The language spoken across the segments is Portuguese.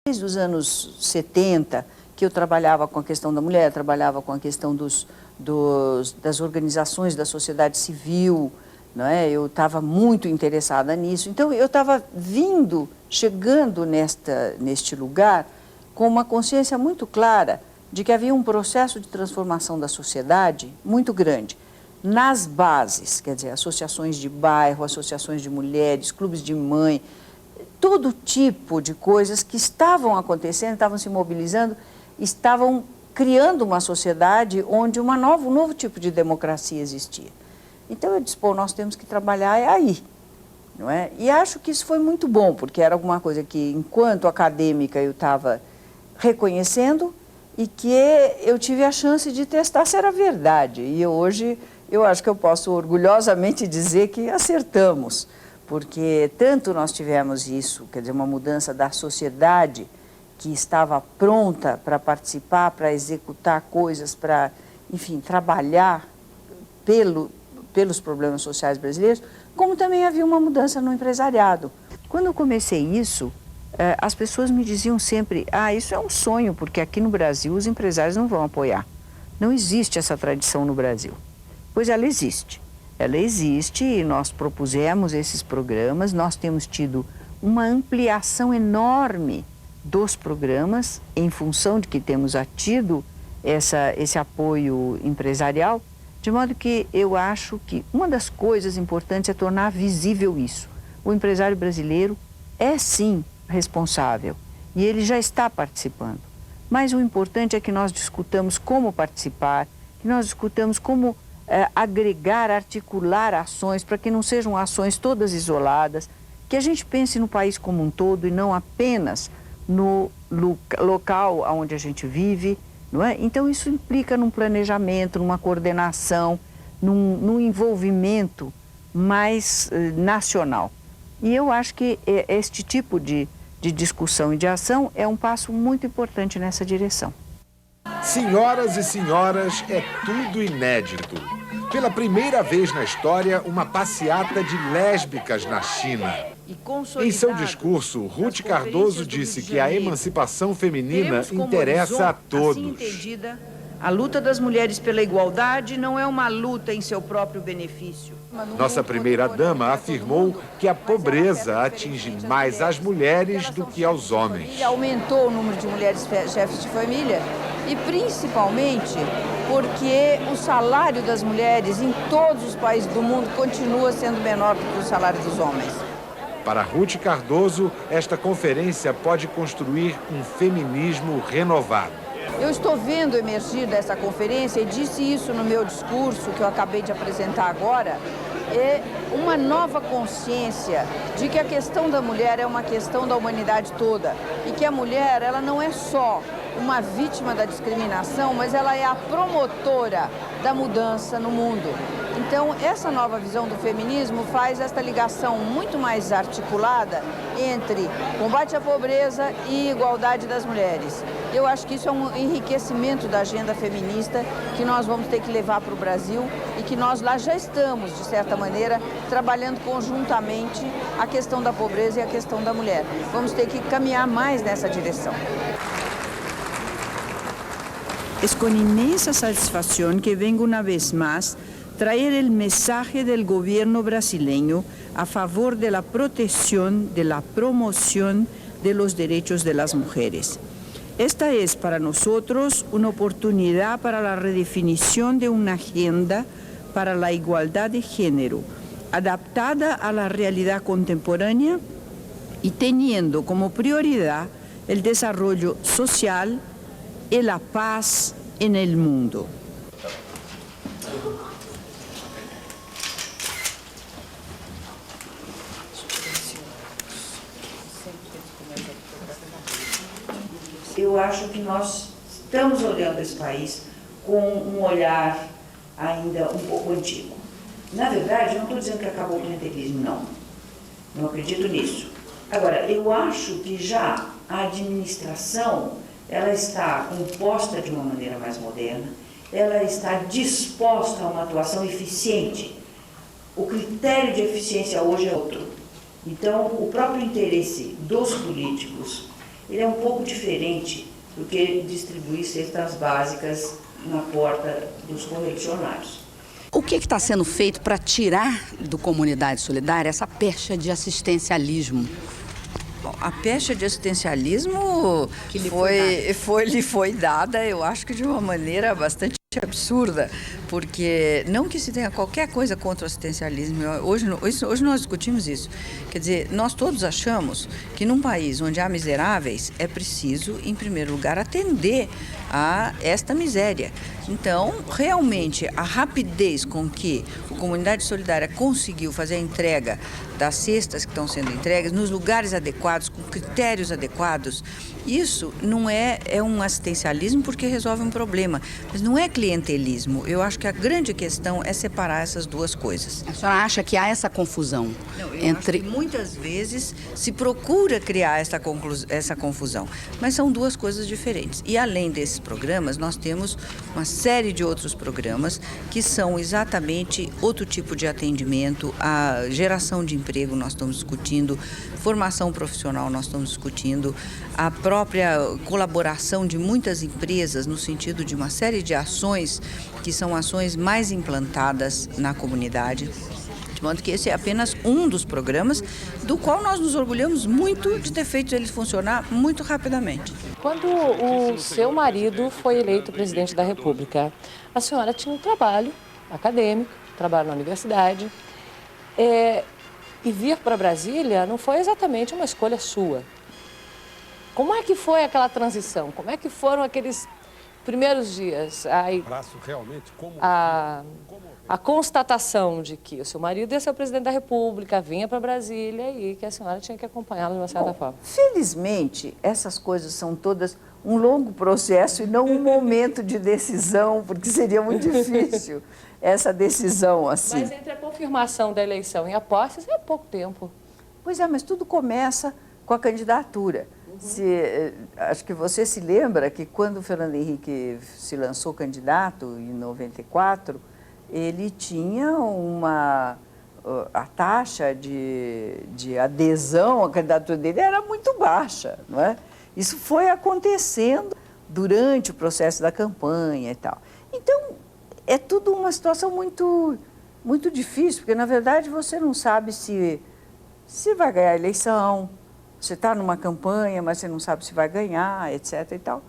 Desde os anos 70, que eu trabalhava com a questão da mulher, trabalhava com a questão das organizações da sociedade civil, não é? Eu estava muito interessada nisso. Então, eu estava chegando neste lugar com uma consciência muito clara de que havia um processo de transformação da sociedade muito grande. Nas bases, quer dizer, associações de bairro, associações de mulheres, clubes de mãe, todo tipo de coisas que estavam acontecendo, estavam se mobilizando, estavam criando uma sociedade onde um novo tipo de democracia existia. Então eu disse, pô, nós temos que trabalhar aí, não é? E acho que isso foi muito bom, porque era alguma coisa que, enquanto acadêmica, eu estava reconhecendo e que eu tive a chance de testar se era verdade. E hoje eu acho que eu posso orgulhosamente dizer que acertamos, porque tanto nós tivemos isso, quer dizer, uma mudança da sociedade que estava pronta para participar, para executar coisas, para, enfim, trabalhar pelos problemas sociais brasileiros, como também havia uma mudança no empresariado. Quando eu comecei isso, as pessoas me diziam sempre, isso é um sonho, porque aqui no Brasil os empresários não vão apoiar. Não existe essa tradição no Brasil. Pois ela existe. Ela existe e nós propusemos esses programas, nós temos tido uma ampliação enorme dos programas em função de que temos tido esse apoio empresarial, de modo que eu acho que uma das coisas importantes é tornar visível isso. O empresário brasileiro é sim responsável e ele já está participando. Mas o importante é que nós discutamos como participar, que nós discutamos como agregar, articular ações para que não sejam ações todas isoladas, que a gente pense no país como um todo e não apenas no local onde a gente vive, não é? Então isso implica num planejamento, numa coordenação, num envolvimento mais nacional. E eu acho que este tipo de discussão e de ação é um passo muito importante nessa direção. Senhoras e senhores, é tudo inédito. Pela primeira vez na história, uma passeata de lésbicas na China. Em seu discurso, Ruth Cardoso disse que a emancipação feminina interessa a todos. A luta das mulheres pela igualdade não é uma luta em seu próprio benefício. Nossa primeira-dama afirmou que a pobreza atinge mais as mulheres do que aos homens. Aumentou o número de mulheres chefes de família e principalmente porque o salário das mulheres em todos os países do mundo continua sendo menor do que o salário dos homens. Para Ruth Cardoso, esta conferência pode construir um feminismo renovado. Eu estou vendo emergir dessa conferência, e disse isso no meu discurso que eu acabei de apresentar agora, uma nova consciência de que a questão da mulher é uma questão da humanidade toda e que a mulher, ela não é só uma vítima da discriminação, mas ela é a promotora da mudança no mundo. Então, essa nova visão do feminismo faz esta ligação muito mais articulada entre combate à pobreza e igualdade das mulheres. Eu acho que isso é um enriquecimento da agenda feminista que nós vamos ter que levar para o Brasil e que nós lá já estamos, de certa maneira, trabalhando conjuntamente a questão da pobreza e a questão da mulher. Vamos ter que caminhar mais nessa direção. Es con inmensa satisfacción que vengo una vez más traer el mensaje del gobierno brasileño a favor de la protección, de la promoción de los derechos de las mujeres. Esta es para nosotros una oportunidad para la redefinición de una agenda para la igualdad de género, adaptada a la realidad contemporánea y teniendo como prioridad el desarrollo social y la paz en el mundo. Eu acho que nós estamos olhando esse país com um olhar ainda um pouco antigo. Na verdade, eu não estou dizendo que acabou o clientelismo, não. Não acredito nisso. Agora, eu acho que já a administração, ela está composta de uma maneira mais moderna, ela está disposta a uma atuação eficiente. O critério de eficiência hoje é outro. Então, o próprio interesse dos políticos ele é um pouco diferente do que distribuir cestas básicas na porta dos correligionários. O que está sendo feito para tirar do Comunidade Solidária essa pecha de assistencialismo? Bom, a pecha de assistencialismo lhe foi dada, eu acho que de uma maneira bastante absurda, porque não que se tenha qualquer coisa contra o assistencialismo, hoje nós discutimos isso, quer dizer, nós todos achamos que num país onde há miseráveis é preciso, em primeiro lugar, atender a esta miséria. Então, realmente, a rapidez com que a Comunidade Solidária conseguiu fazer a entrega das cestas que estão sendo entregues nos lugares adequados, com critérios adequados, isso não é um assistencialismo porque resolve um problema, mas não é clientelismo. Eu acho que a grande questão é separar essas duas coisas. A senhora acha que há essa confusão? Não, eu acho que muitas vezes se procura criar essa confusão, mas são duas coisas diferentes. E além desses programas, nós temos uma série de outros programas que são exatamente outro tipo de atendimento, a geração de emprego nós estamos discutindo, formação profissional nós estamos discutindo, a própria colaboração de muitas empresas no sentido de uma série de ações que são ações mais implantadas na comunidade. De modo que esse é apenas um dos programas do qual nós nos orgulhamos muito de ter feito ele funcionar muito rapidamente. Quando o seu marido foi eleito presidente da República, a senhora tinha um trabalho acadêmico, trabalho na universidade, e vir para Brasília não foi exatamente uma escolha sua. Como é que foi aquela transição? Como é que foram aqueles primeiros dias? A constatação de que o seu marido ia ser o presidente da República, vinha para Brasília e que a senhora tinha que acompanhá-lo de uma certa forma. Felizmente, essas coisas são todas um longo processo e não um momento de decisão, porque seria muito difícil essa decisão assim. Mas entre a confirmação da eleição e a posse, isso é pouco tempo. Pois é, mas tudo começa com a candidatura. Acho que você se lembra que quando o Fernando Henrique se lançou candidato, em 94, ele tinha a taxa de adesão à candidatura dele era muito baixa, não é? Isso foi acontecendo durante o processo da campanha e tal. Então, é tudo uma situação muito, muito difícil, porque, na verdade, você não sabe se vai ganhar a eleição, você está numa campanha, mas você não sabe se vai ganhar, etc. e tal.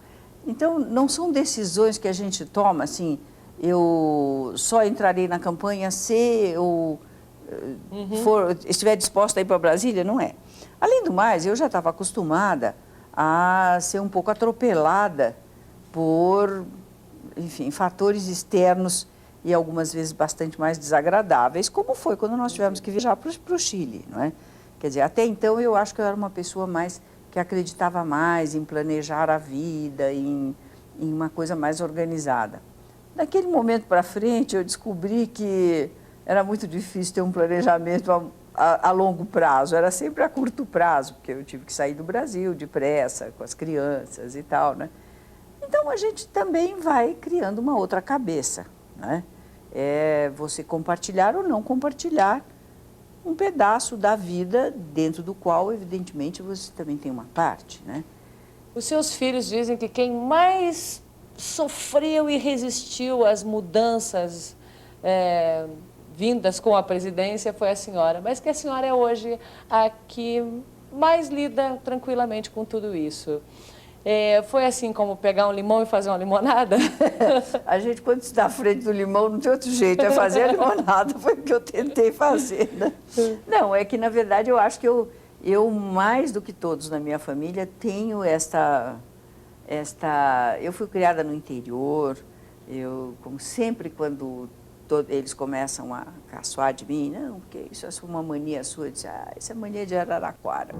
Então, não são decisões que a gente toma assim, eu só entrarei na campanha se eu estiver disposta a ir para Brasília, não é. Além do mais, eu já estava acostumada a ser um pouco atropelada por, enfim, fatores externos e algumas vezes bastante mais desagradáveis, como foi quando nós tivemos que viajar para o Chile, não é? Quer dizer, até então eu acho que eu era uma pessoa mais que acreditava mais em planejar a vida, em uma coisa mais organizada. Daquele momento para frente, eu descobri que era muito difícil ter um planejamento a longo prazo, era sempre a curto prazo, porque eu tive que sair do Brasil depressa, com as crianças e tal, né? Então, a gente também vai criando uma outra cabeça, né? É você compartilhar ou não compartilhar um pedaço da vida dentro do qual, evidentemente, você também tem uma parte, né? Os seus filhos dizem que quem mais sofreu e resistiu às mudanças vindas com a presidência foi a senhora, mas que a senhora é hoje a que mais lida tranquilamente com tudo isso. Foi assim como pegar um limão e fazer uma limonada? A gente, quando está à frente do limão, não tem outro jeito, é fazer a limonada, foi o que eu tentei fazer, né? Não, é que, na verdade, eu acho que eu mais do que todos na minha família, tenho eu fui criada no interior, como sempre, quando eles começam a caçoar de mim, não, porque isso é uma mania sua, eu disse, isso é mania de Araraquara.